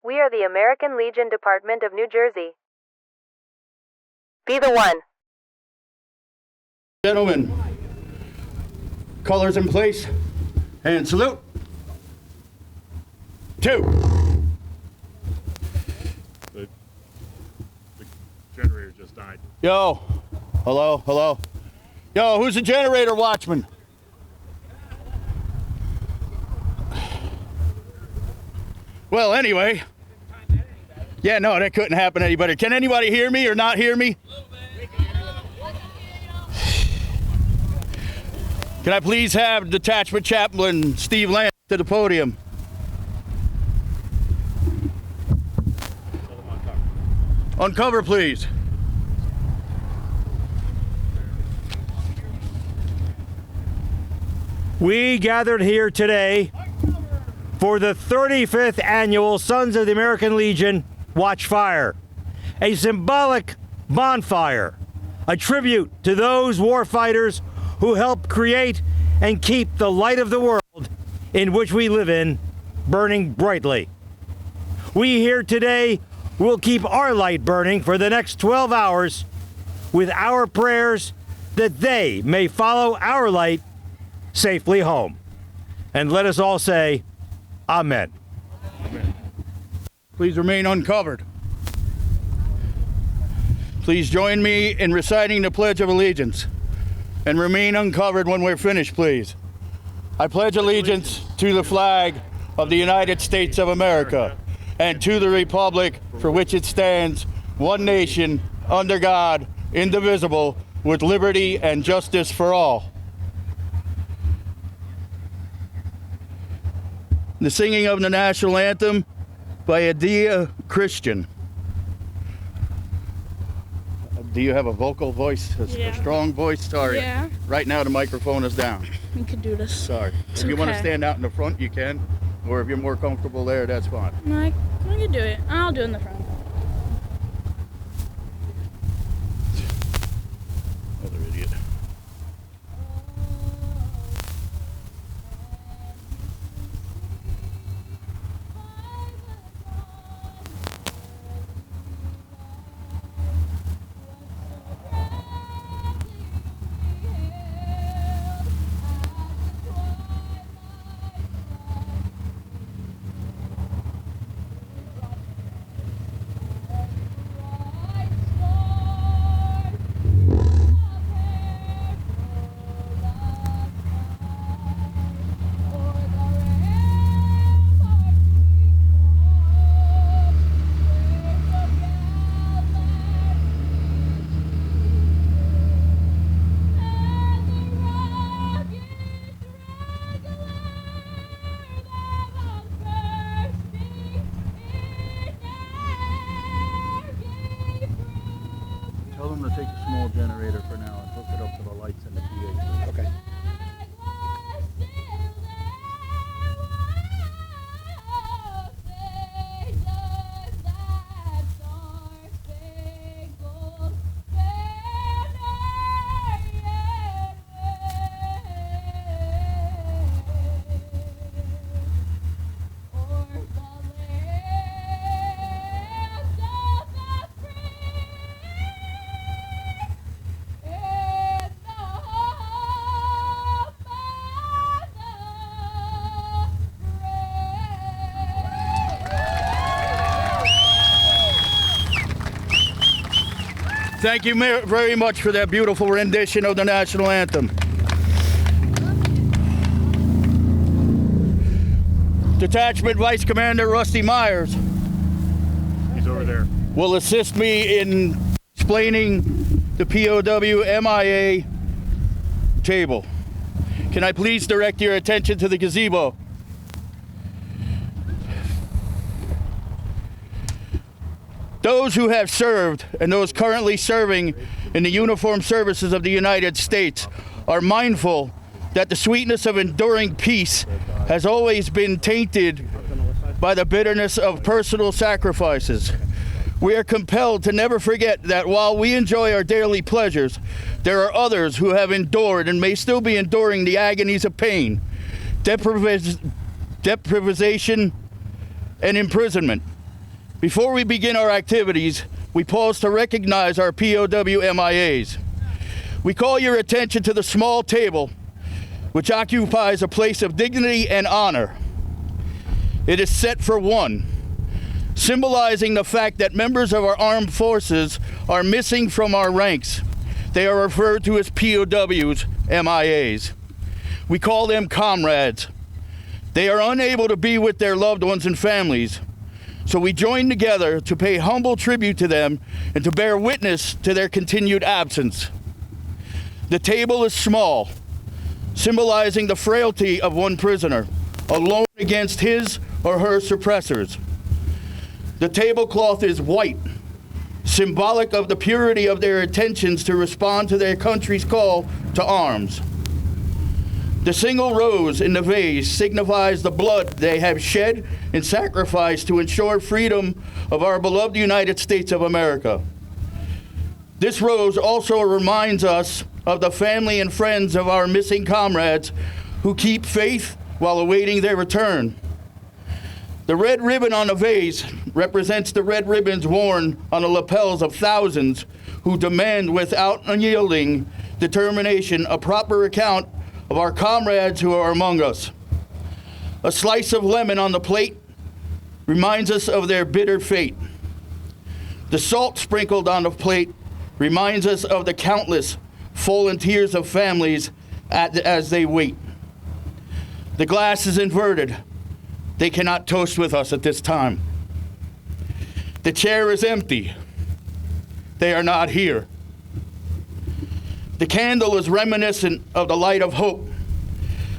We are the American Legion Department of New Jersey. Be the one. Gentlemen, colors in place, and salute. 2. The generator just died. Yo, hello, hello. Yo, who's the generator watchman? Well, anyway. Yeah, no, that couldn't happen to anybody. Can anybody hear me or not hear me? Can I please have Detachment Chaplain Steve Lance to the podium? Uncover, please. We gathered here today for the 35th annual Sons of the American Legion Watchfire, a symbolic bonfire, a tribute to those warfighters who helped create and keep the light of the world in which we live in burning brightly. We here today will keep our light burning for the next 12 hours with our prayers that they may follow our light safely home. And let us all say, Amen. Please remain uncovered. Please join me in reciting the Pledge of Allegiance and remain uncovered when we're finished, please. I pledge allegiance to the flag of the United States of America and to the republic for which it stands, one nation, under God, indivisible, with liberty and justice for all. The singing of the national anthem by Adia Christian. Do you have a vocal voice, a strong voice? Sorry. Yeah. Right now the microphone is down. We could do this. Sorry. If you want to stand out in the front, you can. Or if you're more comfortable there, that's fine. No, I can do it. I'll do it in the front. Other idiot. Tell them to take the small generator for now and hook it up to the lights and the PA. Okay. Thank you very much for that beautiful rendition of the national anthem. Detachment Vice Commander Rusty Myers. He's over there. Will assist me in explaining the POW MIA table. Can I please direct your attention to the gazebo? Those who have served and those currently serving in the uniformed services of the United States are mindful that the sweetness of enduring peace has always been tainted by the bitterness of personal sacrifices. We are compelled to never forget that while we enjoy our daily pleasures, there are others who have endured and may still be enduring the agonies of pain, deprivation, and imprisonment. Before we begin our activities, we pause to recognize our POW MIAs. We call your attention to the small table, which occupies a place of dignity and honor. It is set for one, symbolizing the fact that members of our armed forces are missing from our ranks. They are referred to as POWs, MIAs. We call them comrades. They are unable to be with their loved ones and families, so we join together to pay humble tribute to them and to bear witness to their continued absence. The table is small, symbolizing the frailty of one prisoner, alone against his or her suppressors. The tablecloth is white, symbolic of the purity of their intentions to respond to their country's call to arms. The single rose in the vase signifies the blood they have shed and sacrificed to ensure freedom of our beloved United States of America. This rose also reminds us of the family and friends of our missing comrades who keep faith while awaiting their return. The red ribbon on the vase represents the red ribbons worn on the lapels of thousands who demand without unyielding determination a proper account of our comrades who are among us. A slice of lemon on the plate reminds us of their bitter fate. The salt sprinkled on the plate reminds us of the countless fallen tears of families as they wait. The glass is inverted. They cannot toast with us at this time. The chair is empty. They are not here. The candle is reminiscent of the light of hope,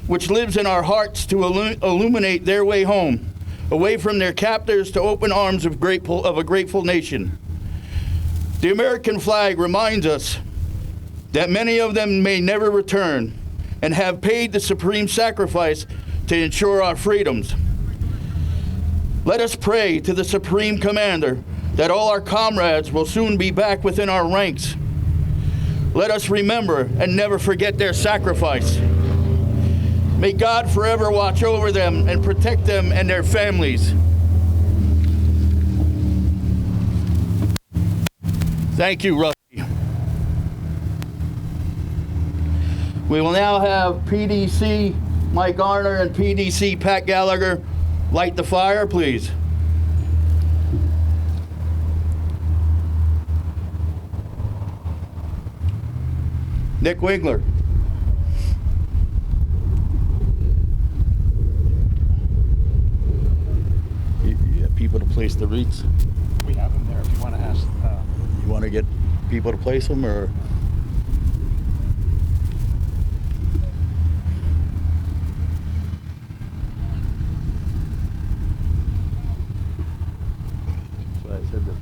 which lives in our hearts to illuminate their way home, away from their captors to open arms of a grateful nation. The American flag reminds us that many of them may never return and have paid the supreme sacrifice to ensure our freedoms. Let us pray to the Supreme Commander that all our comrades will soon be back within our ranks. Let us remember and never forget their sacrifice. May God forever watch over them and protect them and their families. Thank you, Rusty. We will now have PDC Mike Garner and PDC Pat Gallagher light the fire, please. Nick Wigler. You have people to place the wreaths? We have them there if you want to ask. You want to get people to place them, or? So I said that.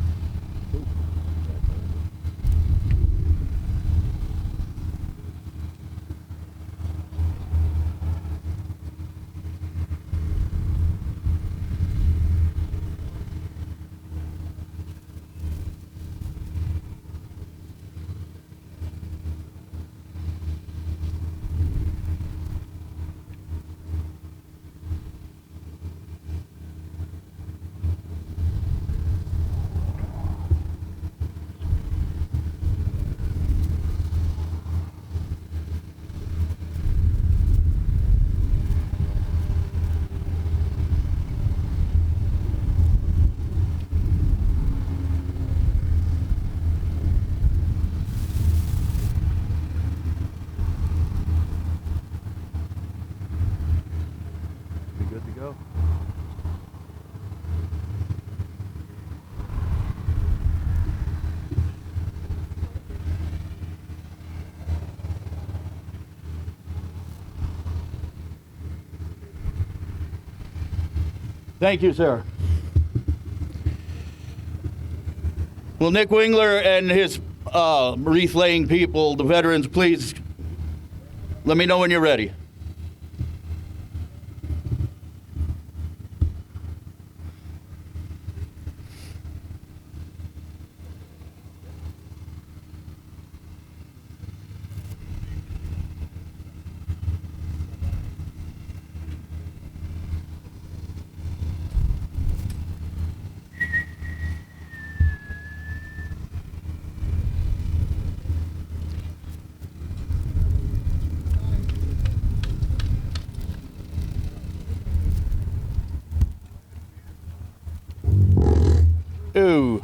Good to go. Thank you, sir. Will Nick Wingler and his wreath laying people, the veterans, please let me know when you're ready. you.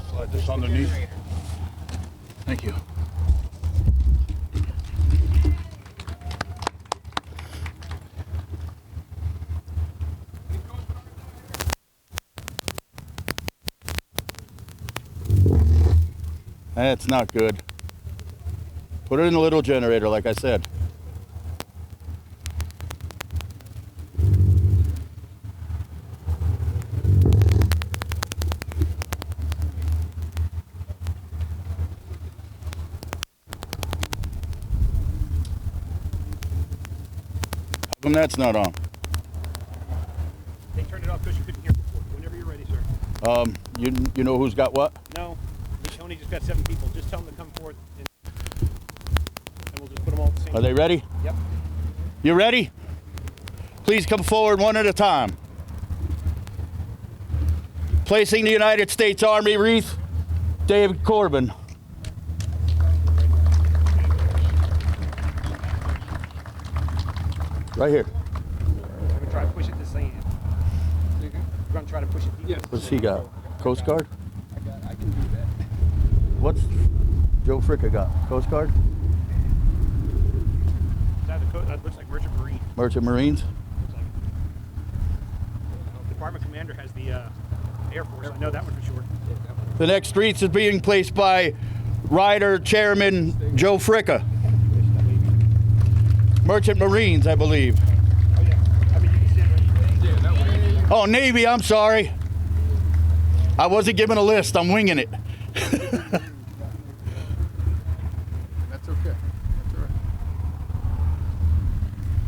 Slide this underneath. Thank you. That's not good. Put it in the little generator, like I said. How come that's not on? They turned it off because you couldn't hear before. Whenever you're ready, sir. You know who's got what? No, Tony just got 7 people. Just tell them to come forth, and we'll just put them all at the same Are they ready? Yep. You ready? Please come forward one at a time. Placing the United States Army wreath, David Corbin. Right here. We're going to try to push it this end. We're going to try to push it deep. Yes. What's he got? Coast Guard? I can do that. What's Joe Fricka got? Coast Guard? That looks like Merchant Marine. Merchant Marines? Department Commander has the Air Force. I know that one for sure. The next wreath is being placed by Rider Chairman Joe Fricka. Merchant Marines, I believe. Oh, yeah. I mean, you can stand right. Yeah, that way. Oh, Navy, I'm sorry. I wasn't given a list. I'm winging it. That's okay. That's all right.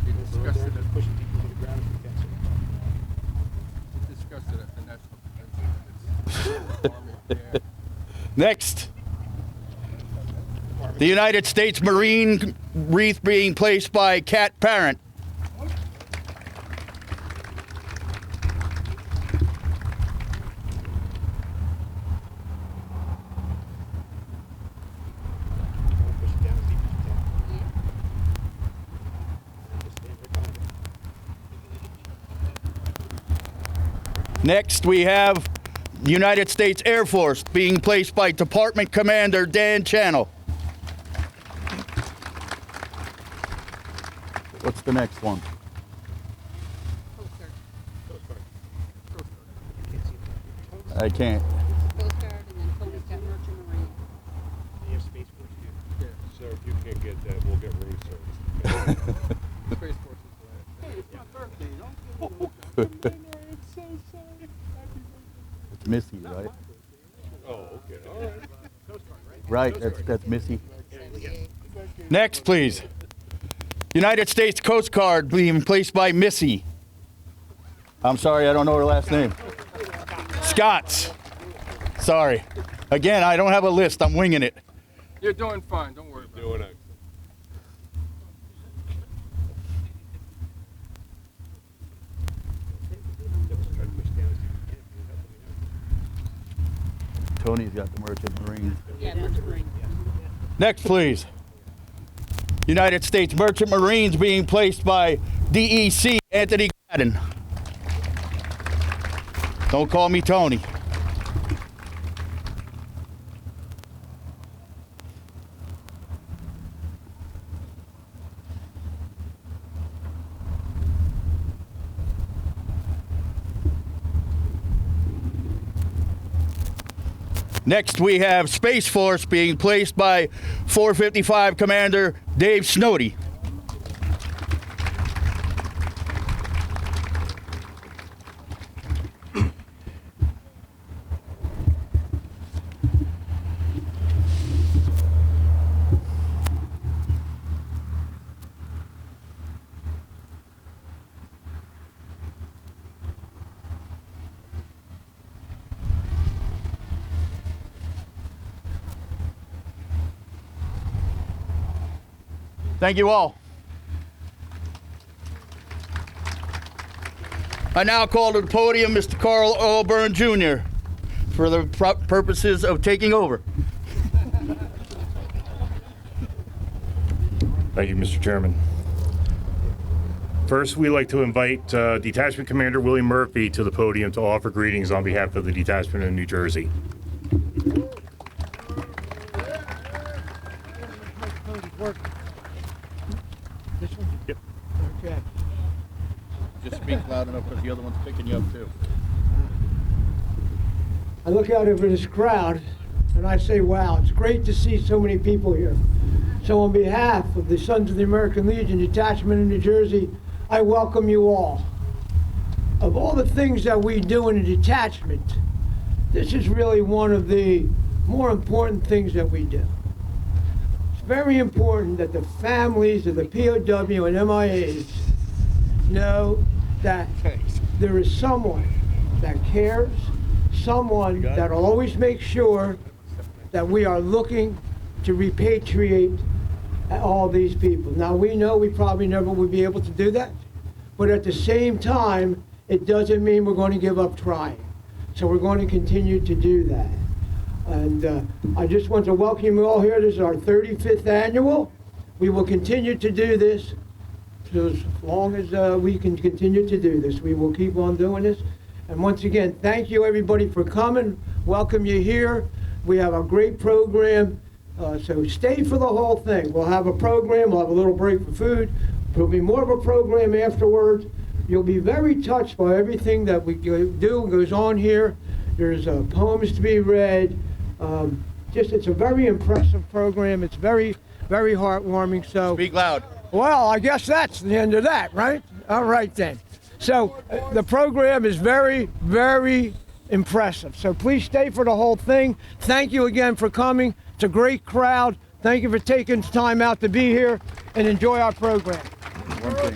We discussed it at Pushing people to the ground if we can. we discussed it at the National Defense. Yeah. Next, the United States Marine wreath being placed by Cat Parent. Push it down as deep as you can. Just stand right behind it. Next, we have the United States Air Force being placed by Department Commander Dan Channel. What's the next one? I can't. Coast Guard, and then Tony's got Merchant Marine. You have Space Force too. So if you can't get that, we'll get room service. Space Force is right. Hey, it's my birthday. Don't give me It's so sorry. It's Missy, right? Oh, okay. All right. Coast Guard, right? Right, that's Missy. Next, please. United States Coast Guard being placed by Missy. I'm sorry, I don't know her last name. Scots. Sorry. Again, I don't have a list. I'm winging it. You're doing fine. Don't worry about it. Doing excellent. Just try to push down as deep as you can. If you help, let me know. Tony's got the Merchant Marine. Yeah, Merchant Marine. Next, please. United States Merchant Marines being placed by DEC Anthony Gladden. Don't call me Tony. Next, we have Space Force being placed by 455 Commander Dave Snowdy. Thank you all. I now call to the podium Mr. Carl Allburn Jr. for the purposes of taking over. Thank you, Mr. Chairman. First, we'd like to invite Detachment Commander William Murphy to the podium to offer greetings on behalf of the detachment in New Jersey. Yep. Okay. Just speak loud enough because the other one's picking you up too. I look out over this crowd and I say, wow, it's great to see so many people here. So on behalf of the Sons of the American Legion Detachment in New Jersey, I welcome you all. Of all the things that we do in a detachment, this is really one of the more important things that we do. It's very important that the families of the POW and MIAs know that there is someone that cares, someone that will always make sure that we are looking to repatriate all these people. Now we know we probably never would be able to do that, but at the same time, it doesn't mean we're going to give up trying. So we're going to continue to do that. And I just want to welcome you all here. This is our 35th annual. We will continue to do this as long as we can continue to do this. We will keep on doing this. And once again, thank you everybody for coming. Welcome you here. We have a great program. So stay for the whole thing. We'll have a program, we'll have a little break for food. There'll be more of a program afterwards. You'll be very touched by everything that we do goes on here. There's poems to be read. It's a very impressive program. It's very, very heartwarming. So Speak loud. well, I guess that's the end of that, right? All right then. So the program is very, very impressive. So please stay for the whole thing. Thank you again for coming. It's a great crowd. Thank you for taking time out to be here and enjoy our program. One thing,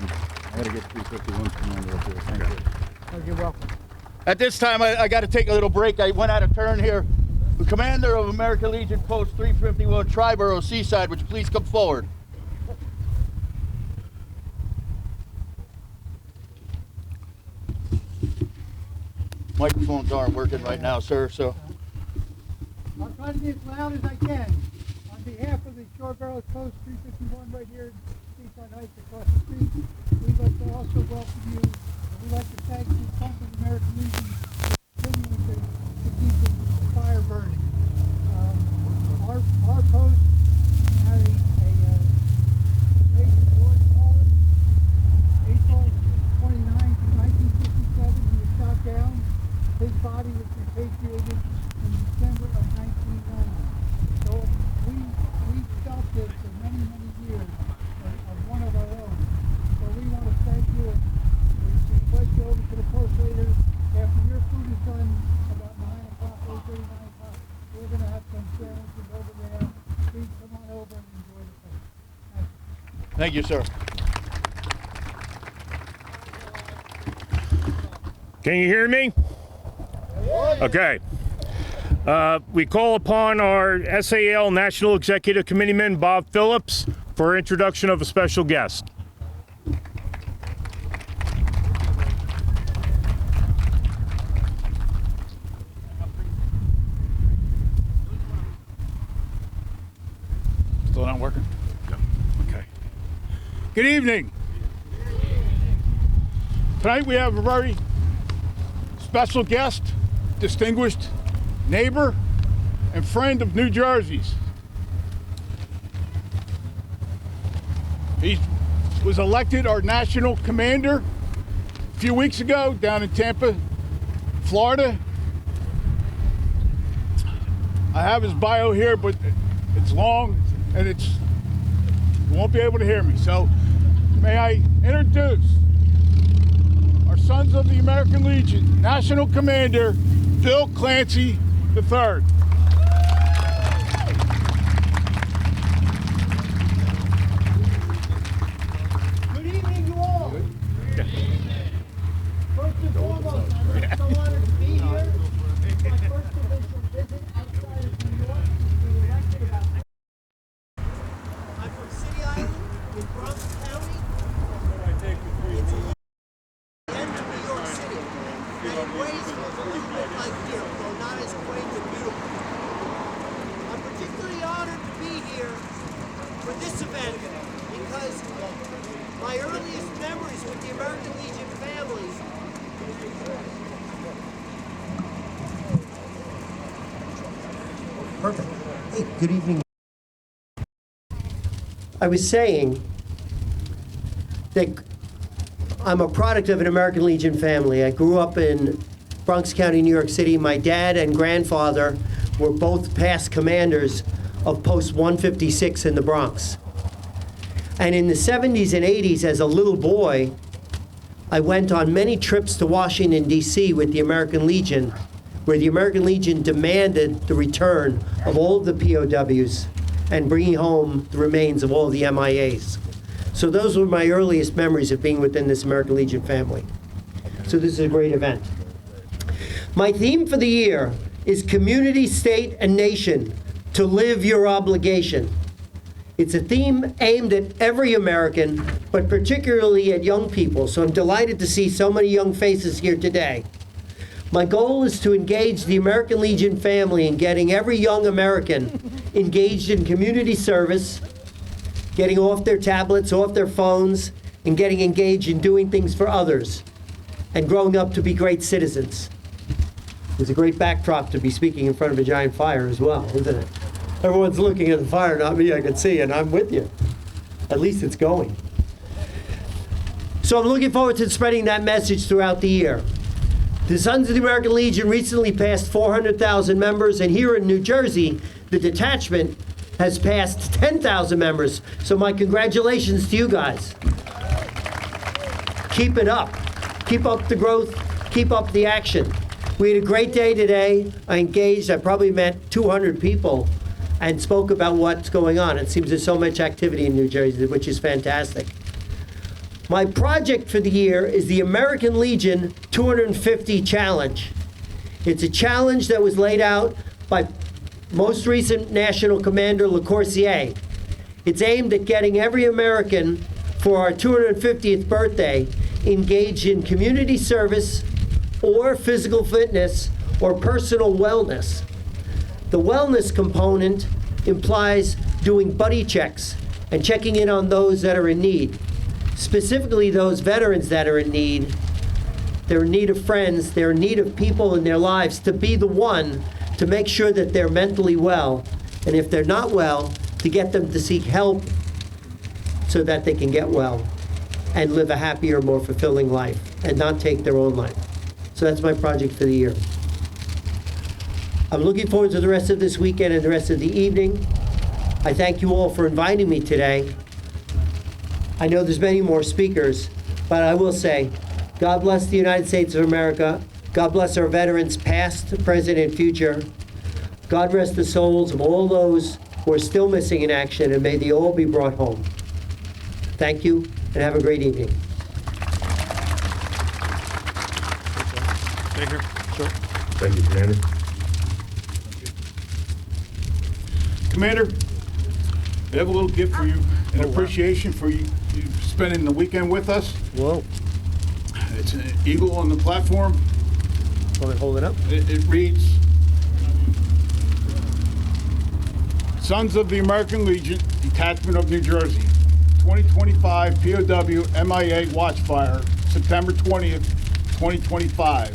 I gotta get 351 commander up here. Thank you. Oh, you're welcome. At this time, I got to take a little break. I went out of turn here. The commander of American Legion Post 351 Triborough Seaside, would you please come forward? Microphones aren't working right now, sir, so. I'll try to be as loud as I can. On behalf of the Shoreborough Post 351 right here in Seaside Heights across the street, we'd like to also welcome you, and we'd like to thank the Sons of the American Legion for continuing to keep the fire burning. Our post had a George Collins, April 29, 1957, he was shot down. His body was repatriated in December of 1990. So we felt this for many, many years of one of our own. So we want to thank you and we invite you over to the post later. After your food is done, about 9 o'clock, 8:30, 9 o'clock, we're going to have some sandwiches over there. Please come on over and enjoy the post. Thank you, sir. Can you hear me? Okay. We call upon our SAL National Executive Committeeman, Bob Phillips, for introduction of a special guest. Still not working? Okay. Good evening. Tonight we have a very special guest, distinguished neighbor and friend of New Jersey's. He was elected our national commander a few weeks ago down in Tampa, Florida. I have his bio here, but it's long and you won't be able to hear me. So may I introduce our Sons of the American Legion National Commander, Bill Clancy III. Good evening to all. First and foremost, I'm so honored to be here. It's my first official visit outside of New York. We were elected about. I'm from City Island in Bronx County. It's the end of New York City. ways like here, though not as quaint and beautiful. I'm particularly honored to be here for this event because my earliest memories with the American Legion families Perfect. Hey, good evening. I was saying that I'm a product of an American Legion family. I grew up in Bronx County, New York City. My dad and grandfather were both past commanders of Post 156 in the Bronx. And in the 70s and 80s, as a little boy, I went on many trips to Washington, D.C. with the American Legion, where the American Legion demanded the return of all of the POWs and bringing home the remains of all of the MIAs. So those were my earliest memories of being within this American Legion family. So this is a great event. My theme for the year is community, state, and nation, to live your obligation. It's a theme aimed at every American, but particularly at young people. So I'm delighted to see so many young faces here today. My goal is to engage the American Legion family in getting every young American engaged in community service, getting off their tablets, off their phones, and getting engaged in doing things for others, and growing up to be great citizens. It's a great backdrop to be speaking in front of a giant fire as well, isn't it? Everyone's looking at the fire, not me, I can see, and I'm with you. At least it's going. So I'm looking forward to spreading that message throughout the year. The Sons of the American Legion recently passed 400,000 members, and here in New Jersey, the Detachment has passed 10,000 members. So my congratulations to you guys. Keep it up. Keep up the growth. Keep up the action. We had a great day today. I probably met 200 people and spoke about what's going on. It seems there's so much activity in New Jersey, which is fantastic. My project for the year is the American Legion 250 Challenge. It's a challenge that was laid out by most recent National Commander LaCourcier. It's aimed at getting every American for our 250th birthday engaged in community service or physical fitness or personal wellness. The wellness component implies doing buddy checks and checking in on those that are in need. Specifically those veterans that are in need. They're in need of friends, they're in need of people in their lives to be the one to make sure that they're mentally well, and if they're not well, to get them to seek help so that they can get well and live a happier, more fulfilling life and not take their own life. So that's my project for the year. I'm looking forward to the rest of this weekend and the rest of the evening. I thank you all for inviting me today. I know there's many more speakers, but I will say, God bless the United States of America. God bless our veterans, past, present, and future. God rest the souls of all those who are still missing in action, and may they all be brought home. Thank you, and have a great evening. Stay here. Sure. Thank you, Commander. Commander, I have a little gift for you, an appreciation for you spending the weekend with us. Whoa. It's an eagle on the platform. Want me to hold it up? It reads, Sons of the American Legion, Detachment of New Jersey, 2025 POW MIA Watchfire, September 20th, 2025.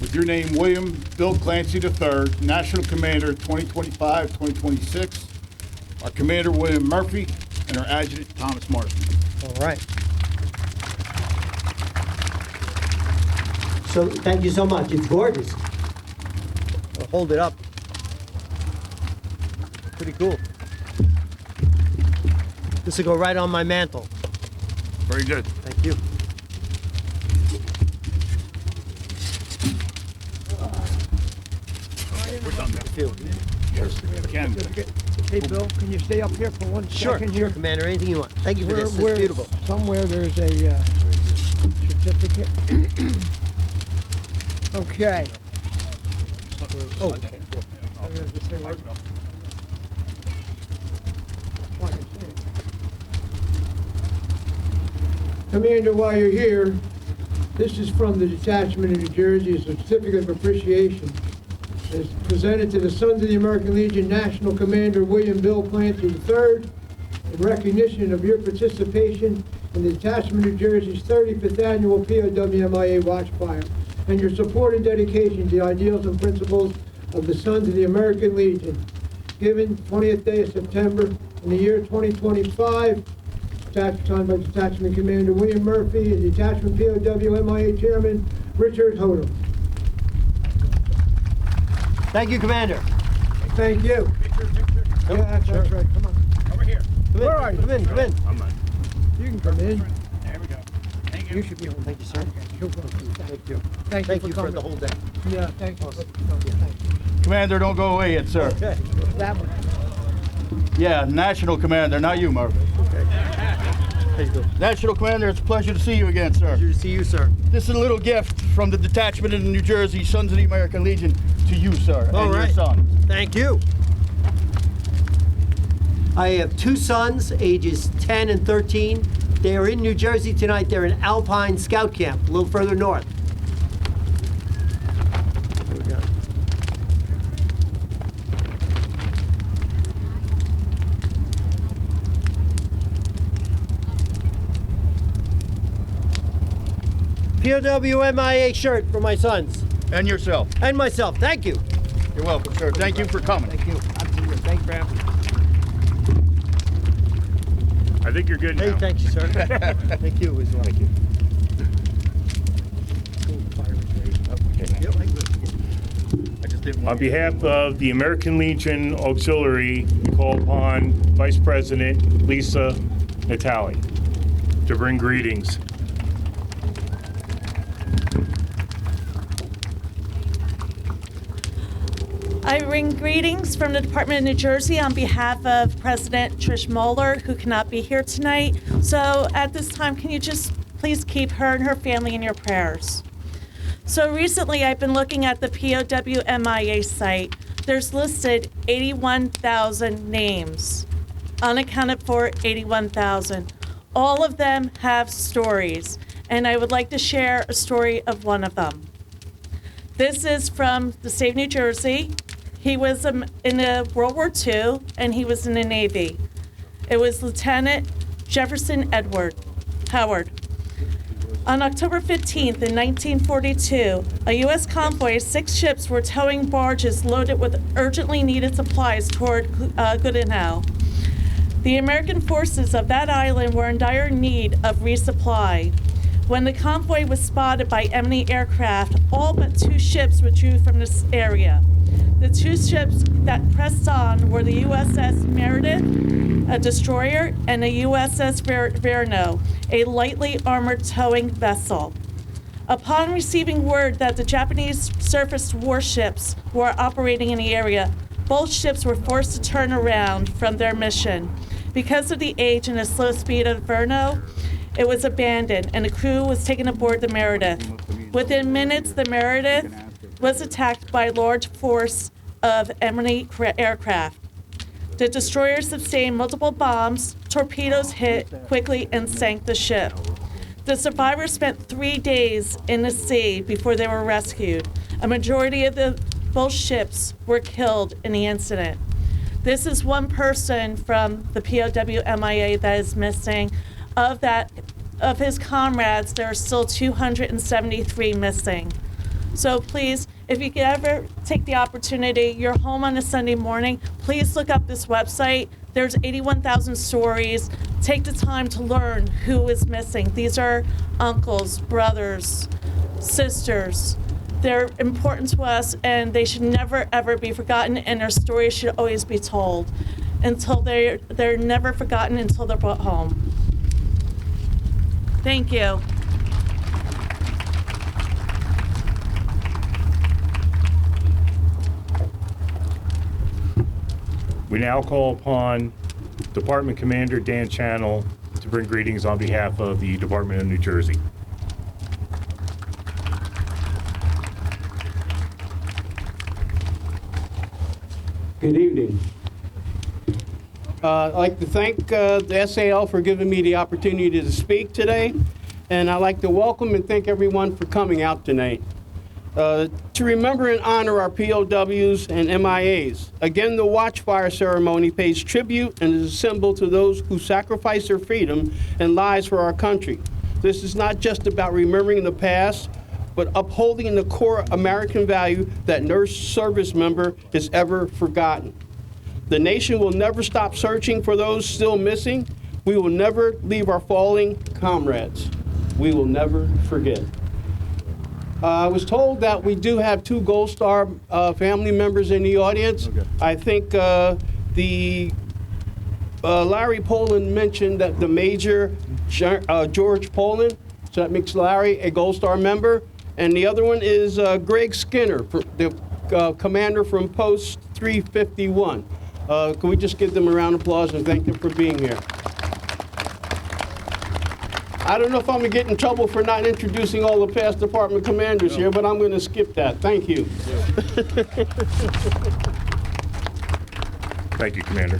With your name, William Bill Clancy III, National Commander 2025-2026, our Commander William Murphy, and our Adjutant Thomas Marston. All right. So thank you so much. It's gorgeous. I'll hold it up. Pretty cool. This will go right on my mantle. Very good. Thank you. We're done now. Thank you. Yes, again. Hey, Bill, can you stay up here for 1 second here? Sure, Commander. Anything you want. Thank you for this. Where- It's beautiful. Somewhere there's a certificate. Okay. Oh. Commander, while you're here, This is from the Detachment in New Jersey, a certificate of appreciation. It's presented to the Sons of the American Legion National Commander William Bill Clancy III in recognition of your participation in the Detachment New Jersey's 35th Annual POWMIA Watchfire and your support and dedication to the ideals and principles of the Sons of the American Legion. Given 20th day of September in the year 2025, signed by Detachment Commander William Murphy and Detachment POWMIA Chairman Richard Hodel. Thank you, Commander. Thank you. Yeah, that's right. Come on. Over here. Where are you? Come in, come in. I'm not. You can come in. There we go. Thank you. You should be home. Thank you, sir. You're welcome. Thank you. Thank you for coming. the whole day. Yeah, thank you. Thank you. Commander, don't go away yet, sir. Okay. That one. Yeah, National Commander, not you, Murphy. How you doing? National Commander, it's a pleasure to see you again, sir. Pleasure to see you, sir. This is a little gift from the Detachment in New Jersey, Sons of the American Legion, to you, sir, All and right. your son. Thank you. I have two sons, ages 10 and 13. They are in New Jersey tonight. They're in Alpine Scout Camp, a little further north. Here we go. POWMIA shirt for my sons. And yourself. And myself. Thank you. You're welcome, sir. Thank you for coming. Thank you. Absolutely. Thank you for having me. I think you're good Hey, now. thank you, sir. Thank you as well. Thank you. I just didn't On want behalf of the American Legion Auxiliary, we call upon Vice President Lisa Natali to bring greetings. I bring greetings from the Department of New Jersey on behalf of President Trish Moeller, who cannot be here tonight. So at this time, can you just please keep her and her family in your prayers? So recently, I've been looking at the POWMIA site. There's listed 81,000 names, unaccounted for 81,000. All of them have stories, and I would like to share a story of one of them. This is from the state of New Jersey. He was in World War II, and he was in the Navy. It was Lieutenant Jefferson Howard. On October 15th in 1942, a U.S. convoy of 6 ships were towing barges loaded with urgently needed supplies toward Goodenow. The American forces of that island were in dire need of resupply. When the convoy was spotted by enemy aircraft, all but 2 ships withdrew from this area. The 2 ships that pressed on were the USS Meredith, a destroyer, and the USS Verno, a lightly armored towing vessel. Upon receiving word that the Japanese surface warships were operating in the area, both ships were forced to turn around from their mission. Because of the age and the slow speed of Verno, it was abandoned, and the crew was taken aboard the Meredith. Within minutes, the Meredith was attacked by a large force of enemy aircraft. The destroyer sustained multiple bombs, torpedoes hit quickly and sank the ship. The survivors spent 3 days in the sea before they were rescued. A majority of both ships were killed in the incident. This is one person from the POWMIA that is missing. Of his comrades, there are still 273 missing. So please, if you could ever take the opportunity, you're home on a Sunday morning, please look up this website. There's 81,000 stories. Take the time to learn who is missing. These are uncles, brothers, sisters. They're important to us, and they should never, ever be forgotten, and their stories should always be told until they're never forgotten until they're brought home. Thank you. We now call upon Department Commander Dan Channel to bring greetings on behalf of the Department of New Jersey. Good evening. I'd like to thank the SAL for giving me the opportunity to speak today. and I'd like to welcome and thank everyone for coming out tonight. To remember and honor our POWs and MIAs. Again, the Watchfire ceremony pays tribute and is a symbol to those who sacrificed their freedom and lives for our country. This is not just about remembering the past, but upholding the core American value that no service member is ever forgotten. The nation will never stop searching for those still missing. We will never leave our fallen comrades. We will never forget. I was told that we do have 2 Gold Star family members in the audience. Okay. I think Larry Poland mentioned that the Major George Poland, so that makes Larry a Gold Star member. And the other one is Greg Skinner, the commander from Post 351. Can we just give them a round of applause and thank them for being here? I don't know if I'm going to get in trouble for not introducing all the past department commanders here, but I'm going to skip that. Thank you. Thank you, Commander.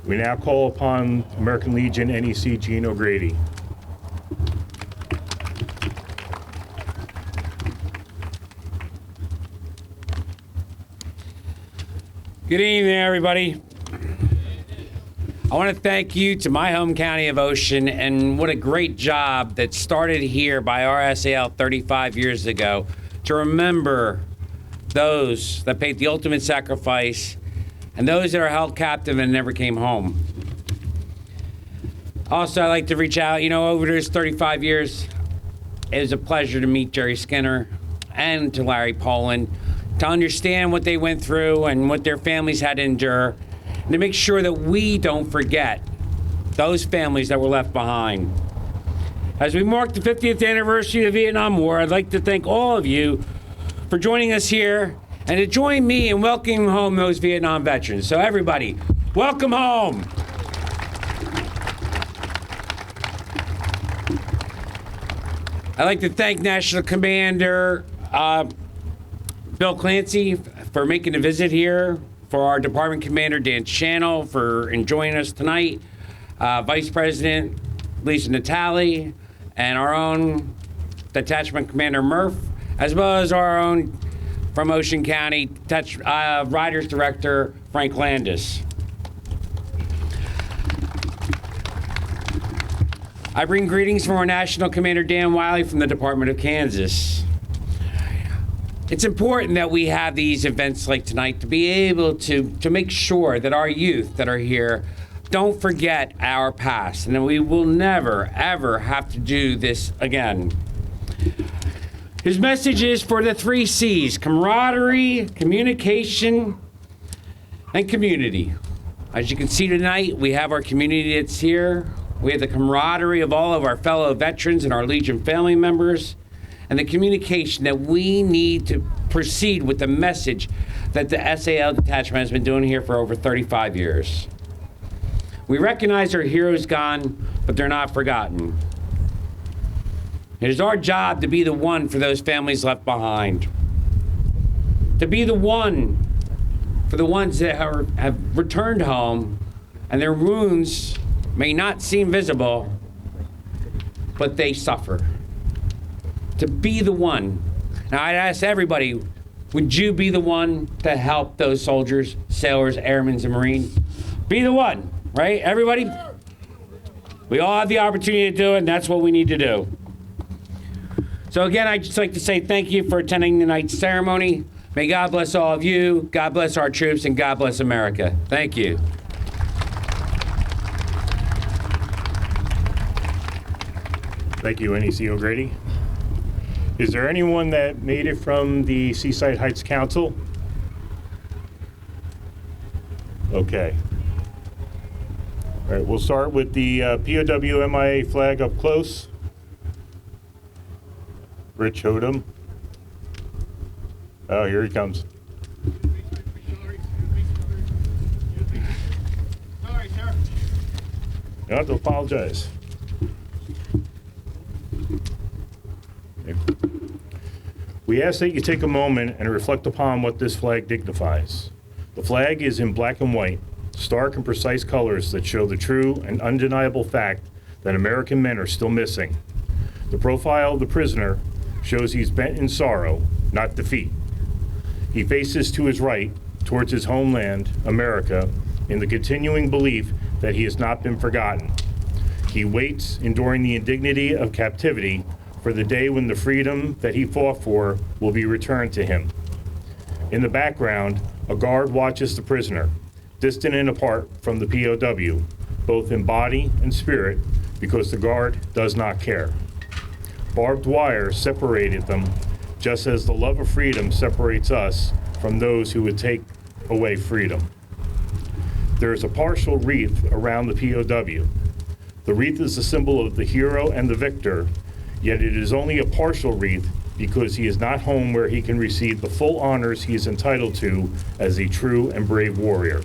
We now call upon American Legion NEC Gene O'Grady. Good evening, everybody. I want to thank you to my home county of Ocean, and what a great job that started here by our SAL 35 years ago to remember those that paid the ultimate sacrifice and those that are held captive and never came home. Also, I'd like to reach out, over those 35 years, it was a pleasure to meet Jerry Skinner and to Larry Poland, to understand what they went through and what their families had to endure, and to make sure that we don't forget those families that were left behind. As we mark the 50th anniversary of the Vietnam War, I'd like to thank all of you for joining us here and to join me in welcoming home those Vietnam veterans. So everybody, welcome home. I'd like to thank National Commander Bill Clancy for making a visit here, for our Department Commander Dan Channel for enjoying us tonight, Vice President Lisa Natale, and our own Detachment Commander Murph, as well as our own from Ocean County Riders Director Frank Landis. I bring greetings from our National Commander Dan Wiley from the Department of Kansas. It's important that we have these events like tonight to be able to make sure that our youth that are here don't forget our past, and that we will never, ever have to do this again. His message is for the 3 C's: camaraderie, communication, and community. As you can see tonight, we have our community that's here. We have the camaraderie of all of our fellow veterans and our Legion family members, and the communication that we need to proceed with the message that the SAL Detachment has been doing here for over 35 years. We recognize our heroes gone, but they're not forgotten. It is our job to be the one for those families left behind. To be the one for the ones that have returned home and their wounds may not seem visible, but they suffer. To be the one. Now I'd ask everybody, would you be the one to help those soldiers, sailors, airmen, and Marines? Be the one, right? Everybody? We all have the opportunity to do it, and that's what we need to do. So again, I'd just like to say thank you for attending tonight's ceremony. May God bless all of you, God bless our troops, and God bless America. Thank you. Thank you, NEC O'Grady. Is there anyone that made it from the Seaside Heights Council? Okay. All right, we'll start with the POW MIA flag up close. Rich Hodem. Oh, here he comes. Sorry, sir. You don't have to apologize. We ask that you take a moment and reflect upon what this flag dignifies. The flag is in black and white, stark and precise colors that show the true and undeniable fact that American men are still missing. The profile of the prisoner shows he's bent in sorrow, not defeat. He faces to his right towards his homeland, America, in the continuing belief that he has not been forgotten. He waits, enduring the indignity of captivity, for the day when the freedom that he fought for will be returned to him. In the background, a guard watches the prisoner, distant and apart from the POW, both in body and spirit, because the guard does not care. Barbed wire separated them, just as the love of freedom separates us from those who would take away freedom. There is a partial wreath around the POW. The wreath is a symbol of the hero and the victor, yet it is only a partial wreath because he is not home where he can receive the full honors he is entitled to as a true and brave warrior.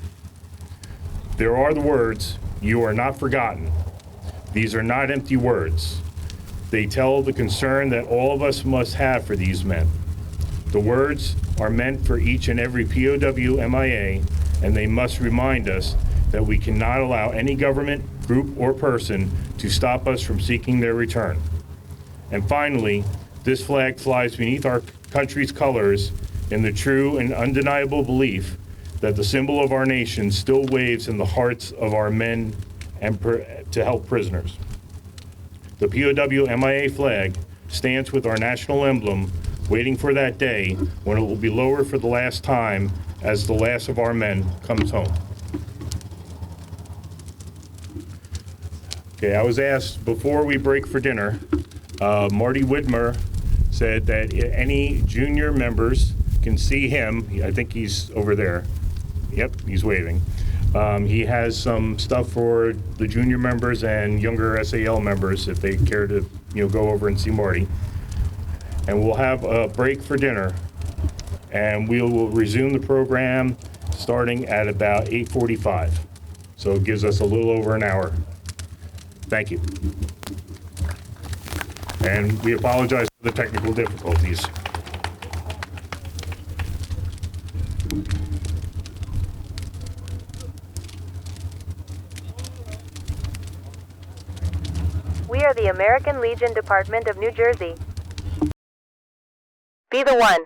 There are the words, "You are not forgotten." These are not empty words. They tell the concern that all of us must have for these men. The words are meant for each and every POW MIA, and they must remind us that we cannot allow any government, group, or person to stop us from seeking their return. And finally, this flag flies beneath our country's colors in the true and undeniable belief that the symbol of our nation still waves in the hearts of our men and to help prisoners. The POW MIA flag stands with our national emblem, waiting for that day when it will be lowered for the last time as the last of our men comes home. Okay, I was asked before we break for dinner, Marty Widmer said that any junior members can see him. I think he's over there. Yep, he's waving. He has some stuff for the junior members and younger SAL members if they care to, go over and see Marty. And we'll have a break for dinner, and we will resume the program starting at about 8:45. So it gives us a little over an hour. Thank you. And we apologize for the technical difficulties. We are the American Legion Department of New Jersey. Be the one.